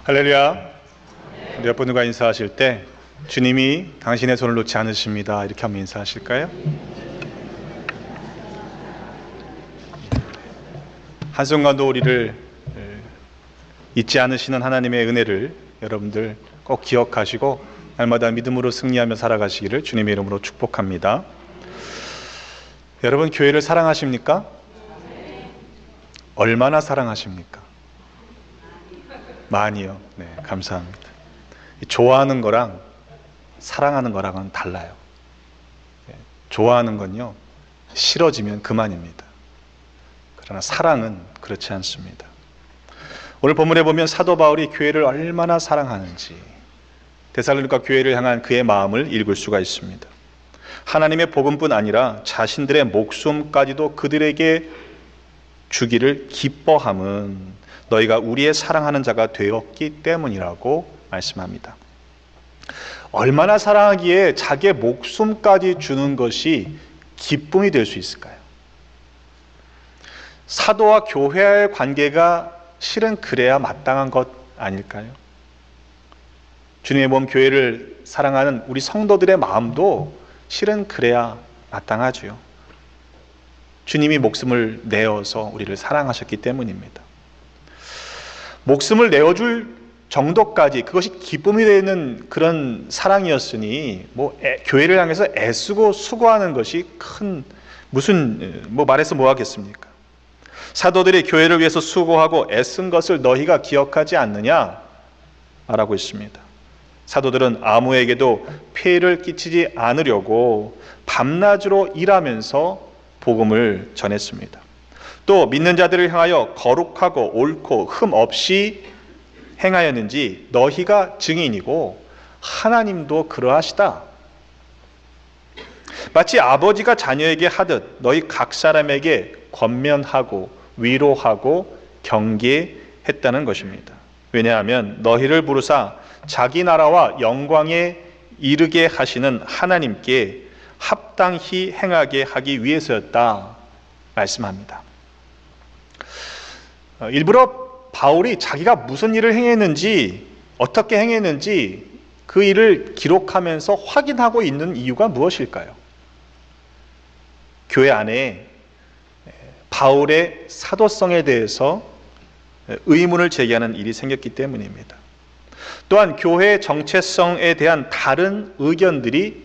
할렐루야. 우리 옆분들과 인사하실 때 주님이 당신의 손을 놓지 않으십니다 이렇게 한번 인사하실까요? 한순간도 우리를 잊지 않으시는 하나님의 은혜를 여러분들 꼭 기억하시고 날마다 믿음으로 승리하며 살아가시기를 주님의 이름으로 축복합니다. 여러분, 교회를 사랑하십니까? 얼마나 사랑하십니까? 많이요. 네, 감사합니다. 좋아하는 거랑 사랑하는 거랑은 달라요. 좋아하는 건요, 싫어지면 그만입니다. 그러나 사랑은 그렇지 않습니다. 오늘 본문에 보면 사도 바울이 교회를 얼마나 사랑하는지 데살로니가 교회를 향한 그의 마음을 읽을 수가 있습니다. 하나님의 복음뿐 아니라 자신들의 목숨까지도 그들에게 주기를 기뻐함은 너희가 우리의 사랑하는 자가 되었기 때문이라고 말씀합니다. 얼마나 사랑하기에 자기의 목숨까지 주는 것이 기쁨이 될 수 있을까요? 사도와 교회의 관계가 실은 그래야 마땅한 것 아닐까요? 주님의 몸 교회를 사랑하는 우리 성도들의 마음도 실은 그래야 마땅하지요. 주님이 목숨을 내어서 우리를 사랑하셨기 때문입니다. 목숨을 내어줄 정도까지 그것이 기쁨이 되는 그런 사랑이었으니 교회를 향해서 애쓰고 수고하는 것이 큰 말해서 뭐 하겠습니까? 사도들이 교회를 위해서 수고하고 애쓴 것을 너희가 기억하지 않느냐? 말하고 있습니다. 사도들은 아무에게도 폐해를 끼치지 않으려고 밤낮으로 일하면서 복음을 전했습니다. 또 믿는 자들을 향하여 거룩하고 옳고 흠 없이 행하였는지 너희가 증인이고 하나님도 그러하시다. 마치 아버지가 자녀에게 하듯 너희 각 사람에게 권면하고 위로하고 경계했다는 것입니다. 왜냐하면 너희를 부르사 자기 나라와 영광에 이르게 하시는 하나님께 합당히 행하게 하기 위해서였다 말씀합니다. 일부러 바울이 자기가 무슨 일을 행했는지 어떻게 행했는지 그 일을 기록하면서 확인하고 있는 이유가 무엇일까요? 교회 안에 바울의 사도성에 대해서 의문을 제기하는 일이 생겼기 때문입니다. 또한 교회의 정체성에 대한 다른 의견들이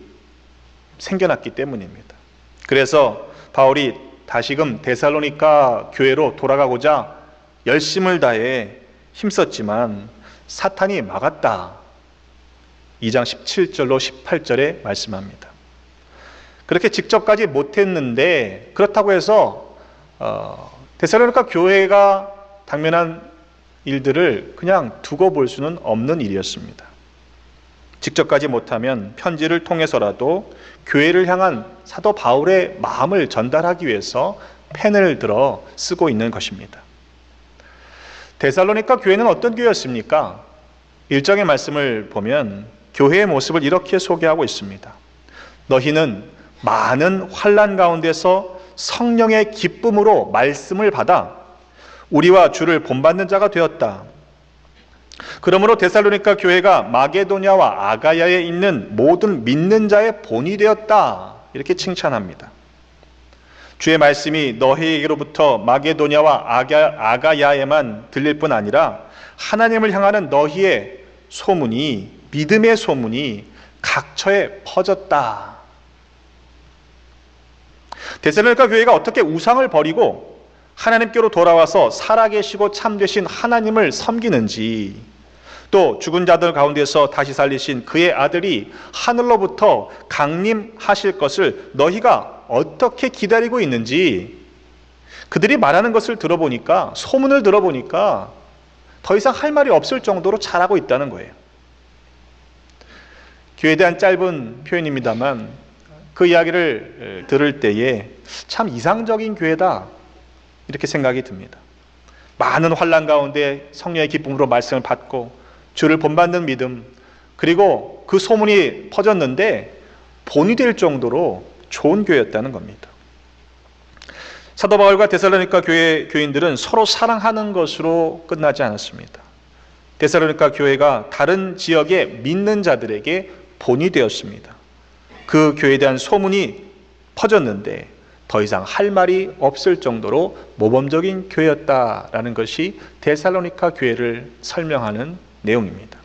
생겨났기 때문입니다. 그래서 바울이 다시금 데살로니가 교회로 돌아가고자 열심을 다해 힘썼지만 사탄이 막았다. 2장 17절로 18절에 말씀합니다. 그렇게 직접까지 못했는데 그렇다고 해서 데살로니가 교회가 당면한 일들을 그냥 두고 볼 수는 없는 일이었습니다. 직접까지 못하면 편지를 통해서라도 교회를 향한 사도 바울의 마음을 전달하기 위해서 펜을 들어 쓰고 있는 것입니다. 데살로니가 교회는 어떤 교회였습니까? 1장의 말씀을 보면 교회의 모습을 이렇게 소개하고 있습니다. 너희는 많은 환난 가운데서 성령의 기쁨으로 말씀을 받아 우리와 주를 본받는 자가 되었다. 그러므로 데살로니가 교회가 마게도냐와 아가야에 있는 모든 믿는 자의 본이 되었다. 이렇게 칭찬합니다. 주의 말씀이 너희에게로부터 마게도냐와 아가야에만 들릴 뿐 아니라 하나님을 향하는 너희의 소문이, 믿음의 소문이 각처에 퍼졌다. 데살로니가 교회가 어떻게 우상을 버리고 하나님께로 돌아와서 살아계시고 참되신 하나님을 섬기는지, 또 죽은 자들 가운데서 다시 살리신 그의 아들이 하늘로부터 강림하실 것을 너희가 어떻게 기다리고 있는지, 그들이 말하는 것을 들어보니까, 소문을 들어보니까 더 이상 할 말이 없을 정도로 잘하고 있다는 거예요. 교회에 대한 짧은 표현입니다만 그 이야기를 들을 때에 참 이상적인 교회다 이렇게 생각이 듭니다. 많은 환난 가운데 성령의 기쁨으로 말씀을 받고 주를 본받는 믿음, 그리고 그 소문이 퍼졌는데 본이 될 정도로 좋은 교회였다는 겁니다. 사도 바울과 데살로니가 교회 교인들은 서로 사랑하는 것으로 끝나지 않았습니다. 데살로니가 교회가 다른 지역의 믿는 자들에게 본이 되었습니다. 그 교회에 대한 소문이 퍼졌는데 더 이상 할 말이 없을 정도로 모범적인 교회였다라는 것이 데살로니가 교회를 설명하는 내용입니다.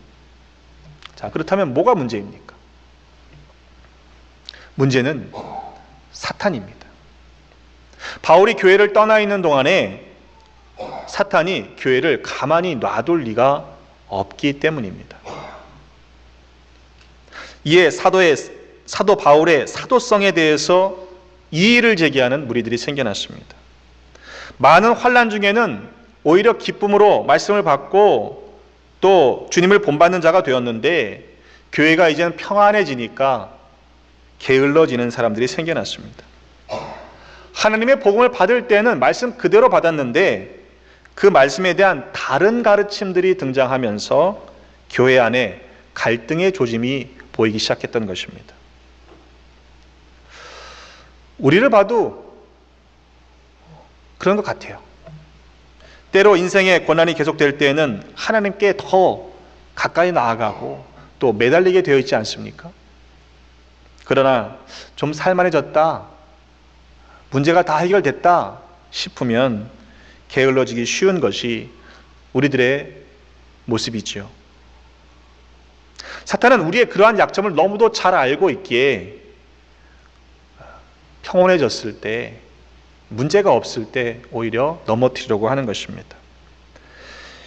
자, 그렇다면 뭐가 문제입니까? 문제는 사탄입니다. 바울이 교회를 떠나 있는 동안에 사탄이 교회를 가만히 놔둘 리가 없기 때문입니다. 이에 사도 바울의 사도성에 대해서 이의를 제기하는 무리들이 생겨났습니다. 많은 환난 중에는 오히려 기쁨으로 말씀을 받고 또 주님을 본받는 자가 되었는데 교회가 이제는 평안해지니까 게을러지는 사람들이 생겨났습니다. 하나님의 복음을 받을 때는 말씀 그대로 받았는데 그 말씀에 대한 다른 가르침들이 등장하면서 교회 안에 갈등의 조짐이 보이기 시작했던 것입니다. 우리를 봐도 그런 것 같아요. 때로 인생의 고난이 계속될 때에는 하나님께 더 가까이 나아가고 또 매달리게 되어 있지 않습니까? 그러나 좀 살만해졌다, 문제가 다 해결됐다 싶으면 게을러지기 쉬운 것이 우리들의 모습이지요. 사탄은 우리의 그러한 약점을 너무도 잘 알고 있기에 평온해졌을 때, 문제가 없을 때 오히려 넘어뜨리려고 하는 것입니다.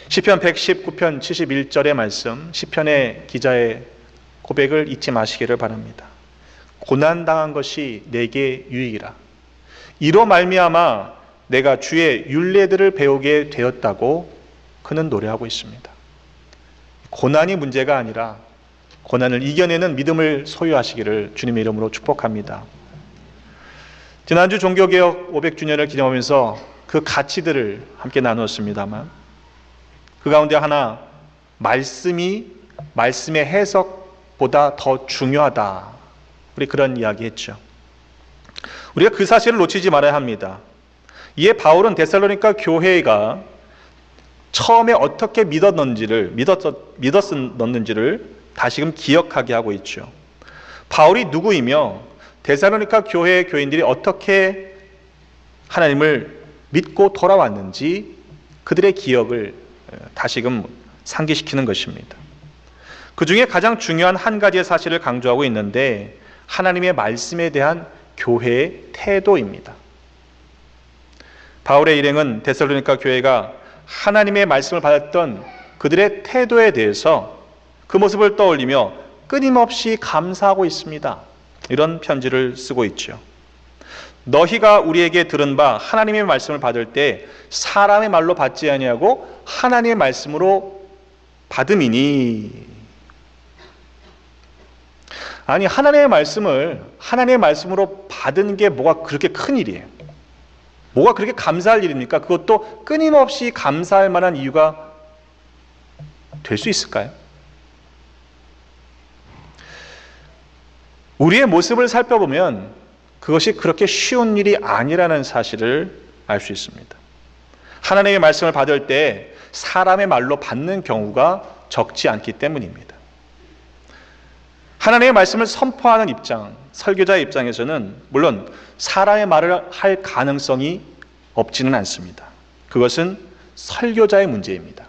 시편 119편 71절의 말씀, 시편의 기자의 고백을 잊지 마시기를 바랍니다. 고난당한 것이 내게 유익이라. 이로 말미암아 내가 주의 율례들을 배우게 되었다고 그는 노래하고 있습니다. 고난이 문제가 아니라 고난을 이겨내는 믿음을 소유하시기를 주님의 이름으로 축복합니다. 지난주 종교개혁 500주년을 기념하면서 그 가치들을 함께 나누었습니다만 그 가운데 하나, 말씀의 해석보다 더 중요하다. 우리 그런 이야기 했죠. 우리가 그 사실을 놓치지 말아야 합니다. 이에 바울은 데살로니가 교회가 처음에 어떻게 믿었는지를 다시금 기억하게 하고 있죠. 바울이 누구이며 데살로니가 교회의 교인들이 어떻게 하나님을 믿고 돌아왔는지 그들의 기억을 다시금 상기시키는 것입니다. 그 중에 가장 중요한 한 가지의 사실을 강조하고 있는데 하나님의 말씀에 대한 교회의 태도입니다. 바울의 일행은 데살로니가 교회가 하나님의 말씀을 받았던 그들의 태도에 대해서 그 모습을 떠올리며 끊임없이 감사하고 있습니다. 이런 편지를 쓰고 있죠. 너희가 우리에게 들은 바 하나님의 말씀을 받을 때 사람의 말로 받지 아니하고 하나님의 말씀으로 받음이니. 아니, 하나님의 말씀을 하나님의 말씀으로 받은 게 뭐가 그렇게 큰 일이에요? 뭐가 그렇게 감사할 일입니까? 그것도 끊임없이 감사할 만한 이유가 될 수 있을까요? 우리의 모습을 살펴보면 그것이 그렇게 쉬운 일이 아니라는 사실을 알 수 있습니다. 하나님의 말씀을 받을 때 사람의 말로 받는 경우가 적지 않기 때문입니다. 하나님의 말씀을 선포하는 입장, 설교자의 입장에서는 물론 사람의 말을 할 가능성이 없지는 않습니다. 그것은 설교자의 문제입니다.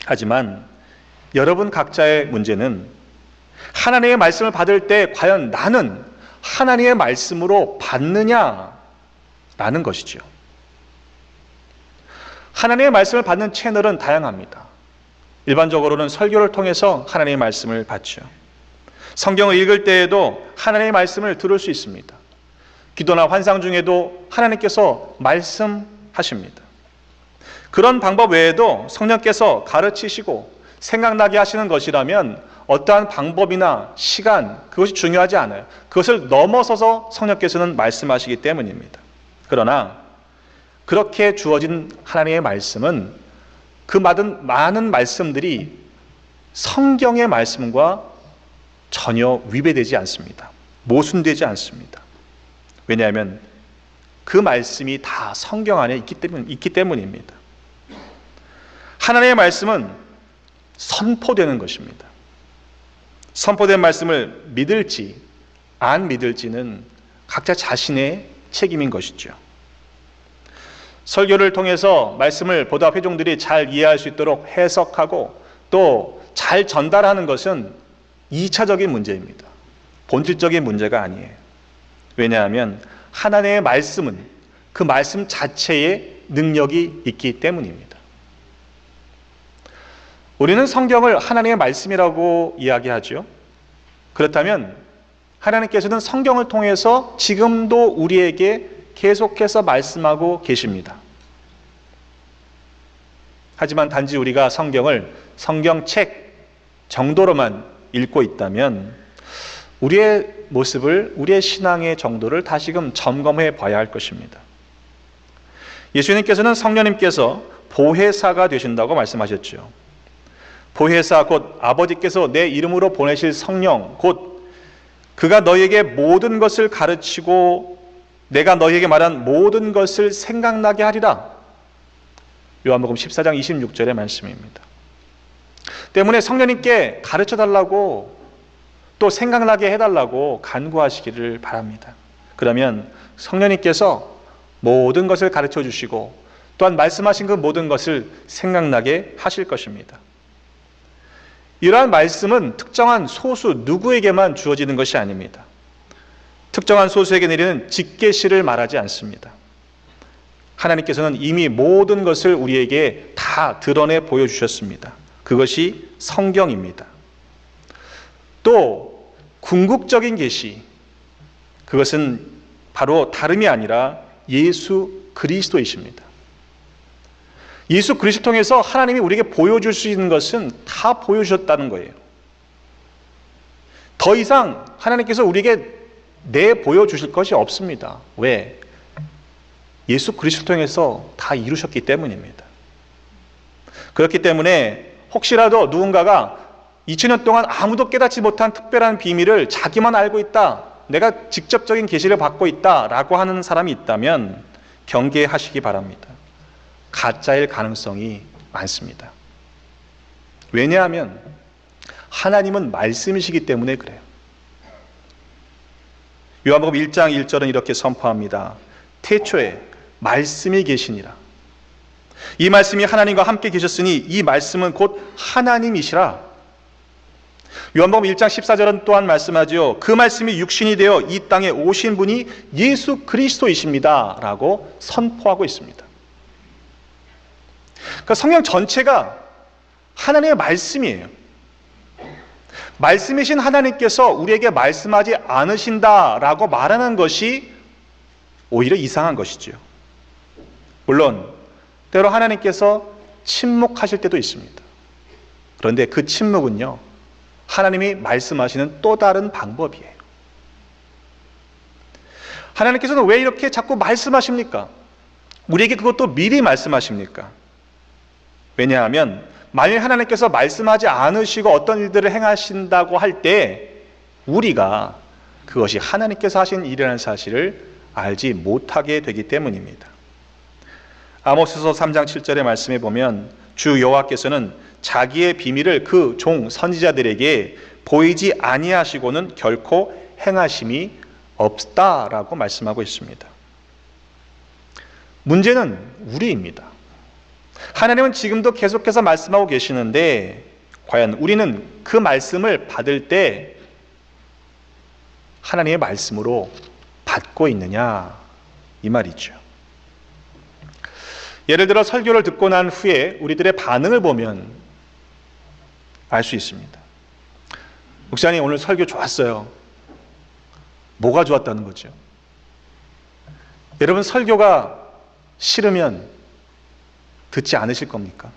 하지만 여러분 각자의 문제는 하나님의 말씀을 받을 때 과연 나는 하나님의 말씀으로 받느냐라는 것이죠. 하나님의 말씀을 받는 채널은 다양합니다. 일반적으로는 설교를 통해서 하나님의 말씀을 받죠. 성경을 읽을 때에도 하나님의 말씀을 들을 수 있습니다. 기도나 환상 중에도 하나님께서 말씀하십니다. 그런 방법 외에도 성령께서 가르치시고 생각나게 하시는 것이라면 어떠한 방법이나 시간, 그것이 중요하지 않아요. 그것을 넘어서서 성령께서는 말씀하시기 때문입니다. 그러나 그렇게 주어진 하나님의 말씀은 그 많은 말씀들이 성경의 말씀과 전혀 위배되지 않습니다. 모순되지 않습니다. 왜냐하면 그 말씀이 다 성경 안에 있기 때문입니다. 하나님의 말씀은 선포되는 것입니다. 선포된 말씀을 믿을지 안 믿을지는 각자 자신의 책임인 것이죠. 설교를 통해서 말씀을 보다 회중들이 잘 이해할 수 있도록 해석하고 또 잘 전달하는 것은 2차적인 문제입니다. 본질적인 문제가 아니에요. 왜냐하면 하나님의 말씀은 그 말씀 자체에 능력이 있기 때문입니다. 우리는 성경을 하나님의 말씀이라고 이야기하죠. 그렇다면 하나님께서는 성경을 통해서 지금도 우리에게 계속해서 말씀하고 계십니다. 하지만 단지 우리가 성경을 성경책 정도로만 읽고 있다면 우리의 모습을, 우리의 신앙의 정도를 다시금 점검해 봐야 할 것입니다. 예수님께서는 성령님께서 보혜사가 되신다고 말씀하셨죠. 보혜사 곧 아버지께서 내 이름으로 보내실 성령, 곧 그가 너희에게 모든 것을 가르치고 내가 너희에게 말한 모든 것을 생각나게 하리라. 요한복음 14장 26절의 말씀입니다. 때문에 성령님께 가르쳐달라고 또 생각나게 해달라고 간구하시기를 바랍니다. 그러면 성령님께서 모든 것을 가르쳐 주시고 또한 말씀하신 그 모든 것을 생각나게 하실 것입니다. 이러한 말씀은 특정한 소수 누구에게만 주어지는 것이 아닙니다. 특정한 소수에게 내리는 직계시를 말하지 않습니다. 하나님께서는 이미 모든 것을 우리에게 다 드러내 보여주셨습니다. 그것이 성경입니다. 또 궁극적인 계시, 그것은 바로 다름이 아니라 예수 그리스도이십니다. 예수 그리스도 통해서 하나님이 우리에게 보여줄 수 있는 것은 다 보여주셨다는 거예요. 더 이상 하나님께서 우리에게 내보여주실 것이 없습니다. 왜? 예수 그리스도 통해서 다 이루셨기 때문입니다. 그렇기 때문에 혹시라도 누군가가 2000년 동안 아무도 깨닫지 못한 특별한 비밀을 자기만 알고 있다, 내가 직접적인 계시를 받고 있다라고 하는 사람이 있다면 경계하시기 바랍니다. 가짜일 가능성이 많습니다. 왜냐하면 하나님은 말씀이시기 때문에 그래요. 요한복음 1장 1절은 이렇게 선포합니다. 태초에 말씀이 계시니라. 이 말씀이 하나님과 함께 계셨으니 이 말씀은 곧 하나님이시라. 요한복음 1장 14절은 또한 말씀하죠. 그 말씀이 육신이 되어 이 땅에 오신 분이 예수 그리스도이십니다 라고 선포하고 있습니다. 그러니까 성경 전체가 하나님의 말씀이에요. 말씀이신 하나님께서 우리에게 말씀하지 않으신다라고 말하는 것이 오히려 이상한 것이죠. 물론 때로 하나님께서 침묵하실 때도 있습니다. 그런데 그 침묵은요, 하나님이 말씀하시는 또 다른 방법이에요. 하나님께서는 왜 이렇게 자꾸 말씀하십니까? 우리에게 그것도 미리 말씀하십니까? 왜냐하면 만일 하나님께서 말씀하지 않으시고 어떤 일들을 행하신다고 할 때 우리가 그것이 하나님께서 하신 일이라는 사실을 알지 못하게 되기 때문입니다. 아모스서 3장 7절의 말씀에 보면 주 여호와께서는 자기의 비밀을 그 종 선지자들에게 보이지 아니하시고는 결코 행하심이 없다라고 말씀하고 있습니다. 문제는 우리입니다. 하나님은 지금도 계속해서 말씀하고 계시는데 과연 우리는 그 말씀을 받을 때 하나님의 말씀으로 받고 있느냐, 이 말이죠. 예를 들어 설교를 듣고 난 후에 우리들의 반응을 보면 알 수 있습니다. 목사님 오늘 설교 좋았어요. 뭐가 좋았다는 거죠? 여러분 설교가 싫으면 듣지 않으실 겁니까?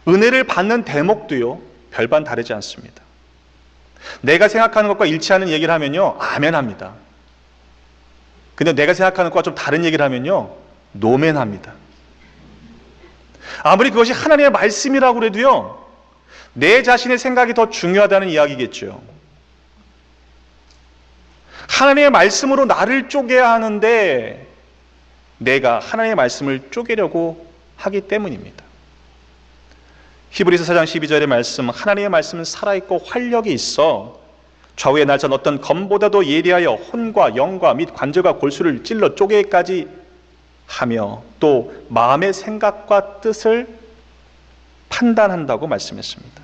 은혜를 받는 대목도요, 별반 다르지 않습니다. 내가 생각하는 것과 일치하는 얘기를 하면요, 아멘 합니다. 근데 내가 생각하는 것과 좀 다른 얘기를 하면요, 노멘 합니다. 아무리 그것이 하나님의 말씀이라고 해도요, 내 자신의 생각이 더 중요하다는 이야기겠죠. 하나님의 말씀으로 나를 쪼개야 하는데 내가 하나님의 말씀을 쪼개려고 하기 때문입니다. 히브리서 4장 12절의 말씀, 하나님의 말씀은 살아있고 활력이 있어 좌우에 날선 어떤 검보다도 예리하여 혼과 영과 및 관절과 골수를 찔러 쪼개기까지 하며 또 마음의 생각과 뜻을 판단한다고 말씀했습니다.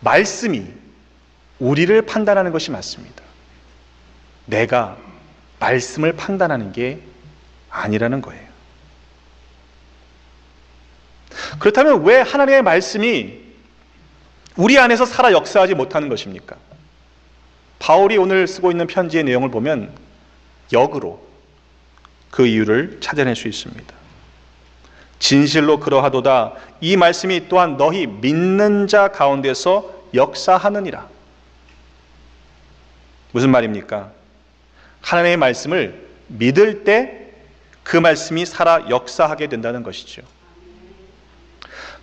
말씀이 우리를 판단하는 것이 맞습니다. 내가 말씀을 판단하는 게 아니라는 거예요. 그렇다면 왜 하나님의 말씀이 우리 안에서 살아 역사하지 못하는 것입니까? 바울이 오늘 쓰고 있는 편지의 내용을 보면 역으로 그 이유를 찾아낼 수 있습니다. 진실로 그러하도다. 이 말씀이 또한 너희 믿는 자 가운데서 역사하느니라. 무슨 말입니까? 하나님의 말씀을 믿을 때 그 말씀이 살아 역사하게 된다는 것이죠.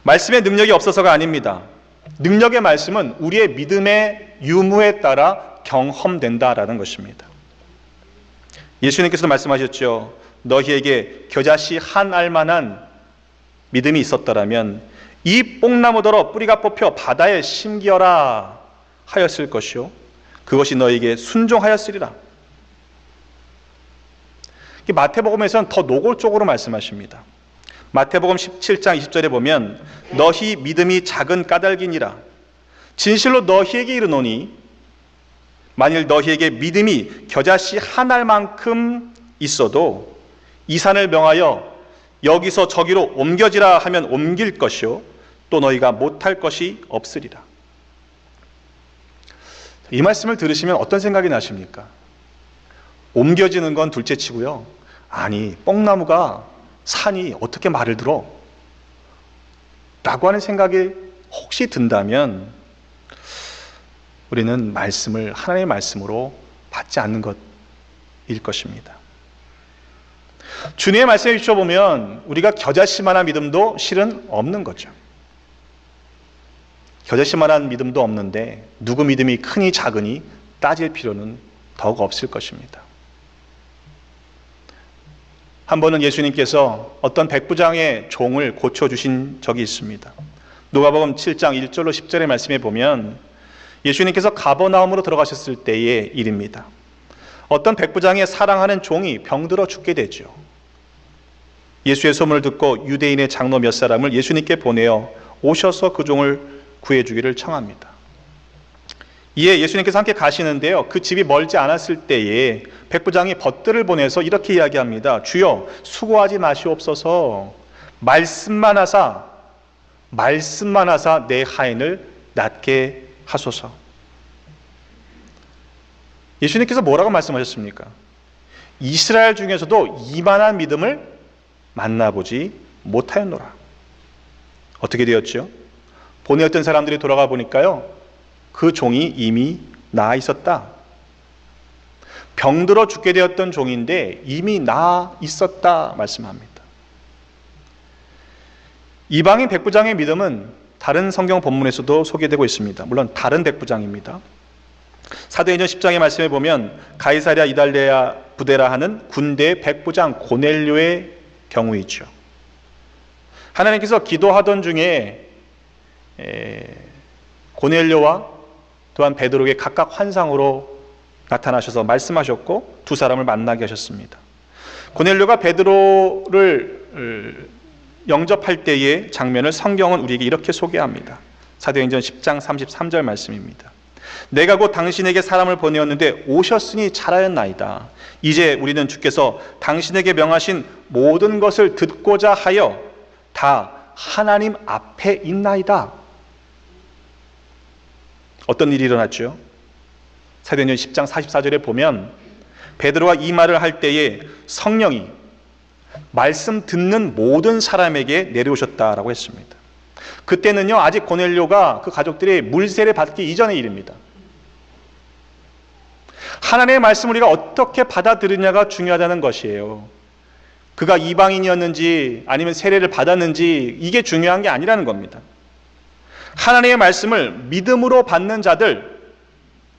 말씀의 능력이 없어서가 아닙니다. 능력의 말씀은 우리의 믿음의 유무에 따라 경험된다라는 것입니다. 예수님께서 말씀하셨죠. 너희에게 겨자씨 한 알만한 믿음이 있었더라면 이 뽕나무더러 뿌리가 뽑혀 바다에 심기어라 하였을 것이요 그것이 너희에게 순종하였으리라. 마태복음에서는 더 노골적으로 말씀하십니다. 마태복음 17장 20절에 보면 너희 믿음이 작은 까닭이니라. 진실로 너희에게 이르노니 만일 너희에게 믿음이 겨자씨 한 알만큼 있어도 이 산을 명하여 여기서 저기로 옮겨지라 하면 옮길 것이요 또 너희가 못할 것이 없으리라. 이 말씀을 들으시면 어떤 생각이 나십니까? 옮겨지는 건 둘째치고요. 아니, 뽕나무가 산이 어떻게 말을 들어? 라고 하는 생각이 혹시 든다면 우리는 말씀을 하나님의 말씀으로 받지 않는 것일 것입니다. 주님의 말씀에 비춰보면 우리가 겨자씨만한 믿음도 실은 없는 거죠. 겨자씨만한 믿음도 없는데 누구 믿음이 크니 작으니 따질 필요는 더욱 없을 것입니다. 한 번은 예수님께서 어떤 백부장의 종을 고쳐주신 적이 있습니다. 누가복음 7장 1절로 10절의 말씀에 보면 예수님께서 가버나움으로 들어가셨을 때의 일입니다. 어떤 백부장의 사랑하는 종이 병들어 죽게 되죠. 예수의 소문을 듣고 유대인의 장로 몇 사람을 예수님께 보내어 오셔서 그 종을 구해주기를 청합니다. 이에 예수님께서 함께 가시는데요. 그 집이 멀지 않았을 때에 백부장이 벗들을 보내서 이렇게 이야기합니다. 주여 수고하지 마시옵소서. 말씀만 하사 내 하인을 낫게 하소서. 예수님께서 뭐라고 말씀하셨습니까? 이스라엘 중에서도 이만한 믿음을 만나보지 못하였노라. 어떻게 되었죠? 보내었던 사람들이 돌아가 보니까요. 그 종이 이미 나아 있었다. 병들어 죽게 되었던 종인데 이미 나아 있었다 말씀합니다. 이방인 백부장의 믿음은 다른 성경 본문에서도 소개되고 있습니다. 물론 다른 백부장입니다. 사도행전 10장의 말씀에 보면 가이사랴 이달레아 부대라 하는 군대의 백부장 고넬료의 경우이죠. 하나님께서 기도하던 중에 고넬료와 또한 베드로에게 각각 환상으로 나타나셔서 말씀하셨고 두 사람을 만나게 하셨습니다. 고넬료가 베드로를 영접할 때의 장면을 성경은 우리에게 이렇게 소개합니다. 사도행전 10장 33절 말씀입니다. 내가 곧 당신에게 사람을 보내었는데 오셨으니 잘하였나이다. 이제 우리는 주께서 당신에게 명하신 모든 것을 듣고자 하여 다 하나님 앞에 있나이다. 어떤 일이 일어났죠? 사도행전 10장 44절에 보면 베드로가 이 말을 할 때에 성령이 말씀 듣는 모든 사람에게 내려오셨다라고 했습니다. 그때는요 아직 고넬료가 그 가족들이 물세례 받기 이전의 일입니다. 하나님의 말씀을 우리가 어떻게 받아들이냐가 중요하다는 것이에요. 그가 이방인이었는지 아니면 세례를 받았는지 이게 중요한 게 아니라는 겁니다. 하나님의 말씀을 믿음으로 받는 자들,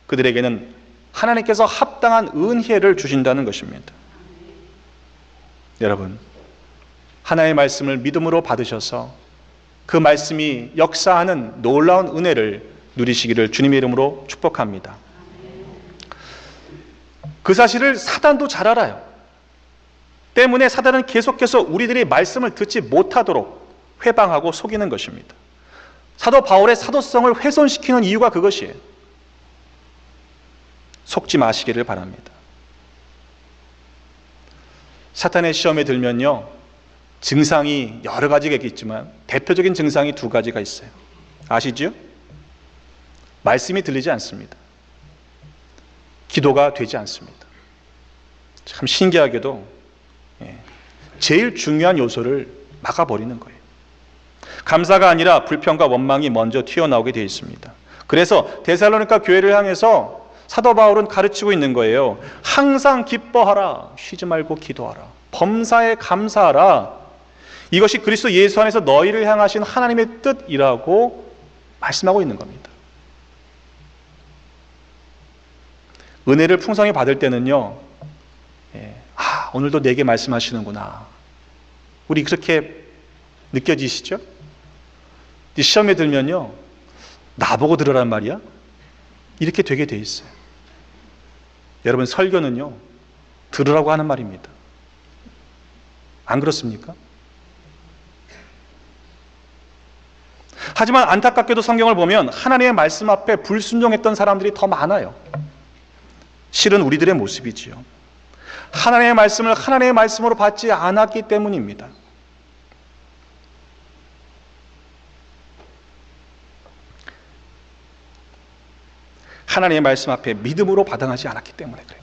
그들에게는 하나님께서 합당한 은혜를 주신다는 것입니다. 여러분, 하나님의 말씀을 믿음으로 받으셔서 그 말씀이 역사하는 놀라운 은혜를 누리시기를 주님의 이름으로 축복합니다. 그 사실을 사단도 잘 알아요. 때문에 사단은 계속해서 우리들이 말씀을 듣지 못하도록 회방하고 속이는 것입니다. 사도 바울의 사도성을 훼손시키는 이유가 그것이에요. 속지 마시기를 바랍니다. 사탄의 시험에 들면요, 증상이 여러 가지가 있겠지만 대표적인 증상이 두 가지가 있어요. 아시죠? 말씀이 들리지 않습니다. 기도가 되지 않습니다. 참 신기하게도 제일 중요한 요소를 막아버리는 거예요. 감사가 아니라 불평과 원망이 먼저 튀어나오게 되어 있습니다. 그래서 데살로니가 교회를 향해서 사도 바울은 가르치고 있는 거예요. 항상 기뻐하라. 쉬지 말고 기도하라. 범사에 감사하라. 이것이 그리스도 예수 안에서 너희를 향하신 하나님의 뜻이라고 말씀하고 있는 겁니다. 은혜를 풍성히 받을 때는요, 오늘도 내게 말씀하시는구나. 우리 그렇게 느껴지시죠? 시험에 들면요, 나보고 들으란 말이야? 이렇게 되게 돼 있어요. 여러분, 설교는요, 들으라고 하는 말입니다. 안 그렇습니까? 하지만 안타깝게도 성경을 보면 하나님의 말씀 앞에 불순종했던 사람들이 더 많아요. 실은 우리들의 모습이지요. 하나님의 말씀을 하나님의 말씀으로 받지 않았기 때문입니다. 하나님의 말씀 앞에 믿음으로 받아하지 않았기 때문에 그래요.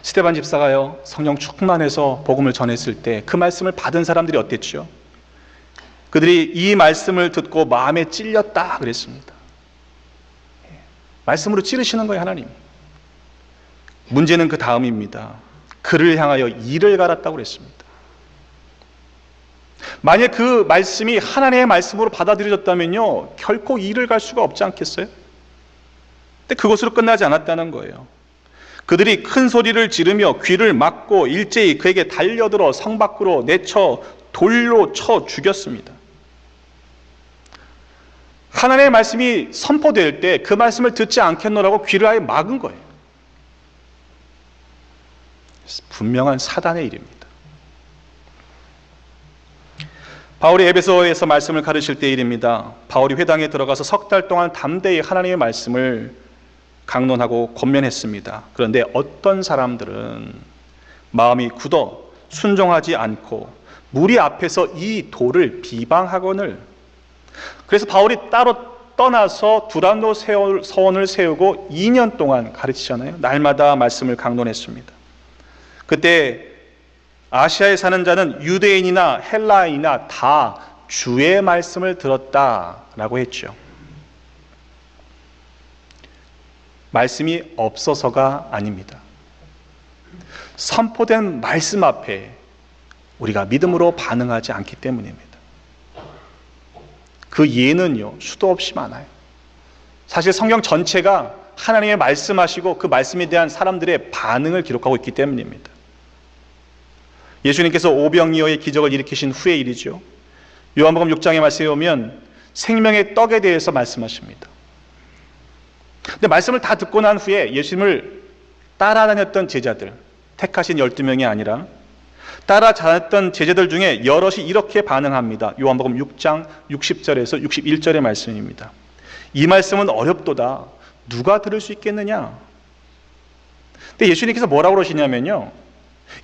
스데반 집사가요, 성령 충만해서 복음을 전했을 때 그 말씀을 받은 사람들이 어땠죠? 그들이 이 말씀을 듣고 마음에 찔렸다 그랬습니다. 말씀으로 찌르시는 거예요, 하나님. 문제는 그 다음입니다. 그를 향하여 이를 갈았다고 그랬습니다. 만약 그 말씀이 하나님의 말씀으로 받아들여졌다면요, 결코 이를 갈 수가 없지 않겠어요? 근데 그것으로 끝나지 않았다는 거예요. 그들이 큰 소리를 지르며 귀를 막고 일제히 그에게 달려들어 성 밖으로 내쳐 돌로 쳐 죽였습니다. 하나님의 말씀이 선포될 때 그 말씀을 듣지 않겠노라고 귀를 아예 막은 거예요. 분명한 사단의 일입니다. 바울이 에베소에서 말씀을 가르칠 때 일입니다. 바울이 회당에 들어가서 석 달 동안 담대히 하나님의 말씀을 강론하고 권면했습니다. 그런데 어떤 사람들은 마음이 굳어 순종하지 않고 무리 앞에서 이 도를 비방하거늘, 그래서 바울이 따로 떠나서 두란노 서원을 세우고 2년 동안 가르치잖아요. 날마다 말씀을 강론했습니다. 그때 아시아에 사는 자는 유대인이나 헬라인이나 다 주의 말씀을 들었다라고 했죠. 말씀이 없어서가 아닙니다. 선포된 말씀 앞에 우리가 믿음으로 반응하지 않기 때문입니다. 그 예는요, 수도 없이 많아요. 사실 성경 전체가 하나님의 말씀하시고 그 말씀에 대한 사람들의 반응을 기록하고 있기 때문입니다. 예수님께서 오병이어의 기적을 일으키신 후의 일이죠. 요한복음 6장의 말씀에 보면 생명의 떡에 대해서 말씀하십니다. 근데 말씀을 다 듣고 난 후에 예수님을 따라다녔던 제자들, 택하신 12명이 아니라 따라다녔던 제자들 중에 여럿이 이렇게 반응합니다. 요한복음 6장 60절에서 61절의 말씀입니다. 이 말씀은 어렵도다. 누가 들을 수 있겠느냐? 근데 예수님께서 뭐라고 그러시냐면요,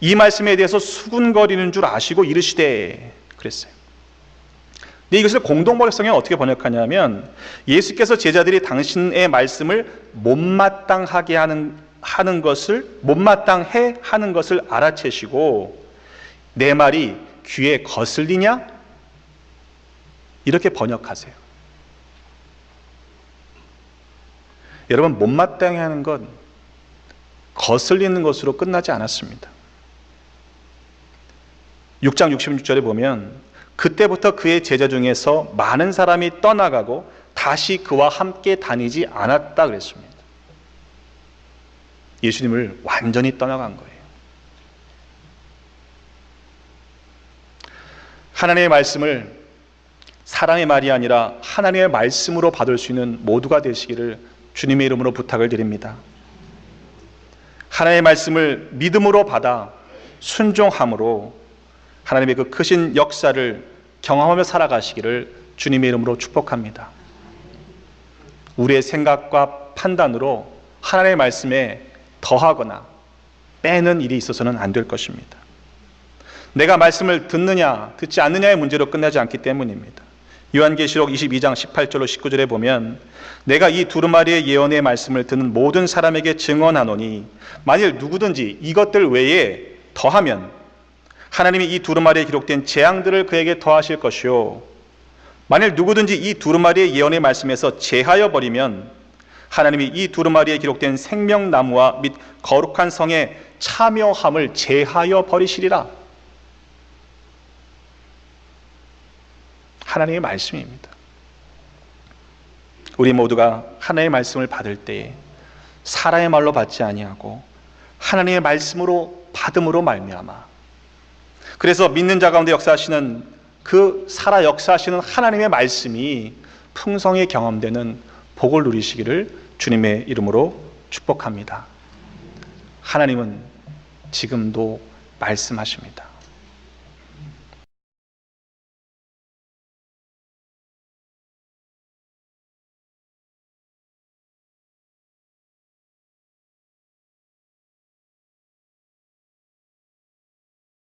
이 말씀에 대해서 수군거리는 줄 아시고 이르시되 그랬어요. 근데 이것을 공동번역성에 어떻게 번역하냐면, 예수께서 제자들이 당신의 말씀을 못마땅해 하는 것을 알아채시고 내 말이 귀에 거슬리냐? 이렇게 번역하세요. 여러분, 못마땅해 하는 건 거슬리는 것으로 끝나지 않았습니다. 6장 66절에 보면 그때부터 그의 제자 중에서 많은 사람이 떠나가고 다시 그와 함께 다니지 않았다 그랬습니다. 예수님을 완전히 떠나간 거예요. 하나님의 말씀을 사람의 말이 아니라 하나님의 말씀으로 받을 수 있는 모두가 되시기를 주님의 이름으로 부탁을 드립니다. 하나님의 말씀을 믿음으로 받아 순종함으로 하나님의 그 크신 역사를 경험하며 살아가시기를 주님의 이름으로 축복합니다. 우리의 생각과 판단으로 하나님의 말씀에 더하거나 빼는 일이 있어서는 안 될 것입니다. 내가 말씀을 듣느냐 듣지 않느냐의 문제로 끝나지 않기 때문입니다. 요한계시록 22장 18절로 19절에 보면 내가 이 두루마리의 예언의 말씀을 듣는 모든 사람에게 증언하노니 만일 누구든지 이것들 외에 더하면 하나님이 이 두루마리에 기록된 재앙들을 그에게 더하실 것이요 만일 누구든지 이 두루마리의 예언의 말씀에서 제하여 버리면 하나님이 이 두루마리에 기록된 생명나무와 및 거룩한 성의 참여함을 제하여 버리시리라. 하나님의 말씀입니다. 우리 모두가 하나님의 말씀을 받을 때에 사람의 말로 받지 아니하고 하나님의 말씀으로 받음으로 말미암아 그래서 믿는 자 가운데 역사하시는 그 살아 역사하시는 하나님의 말씀이 풍성히 경험되는 복을 누리시기를 주님의 이름으로 축복합니다. 하나님은 지금도 말씀하십니다.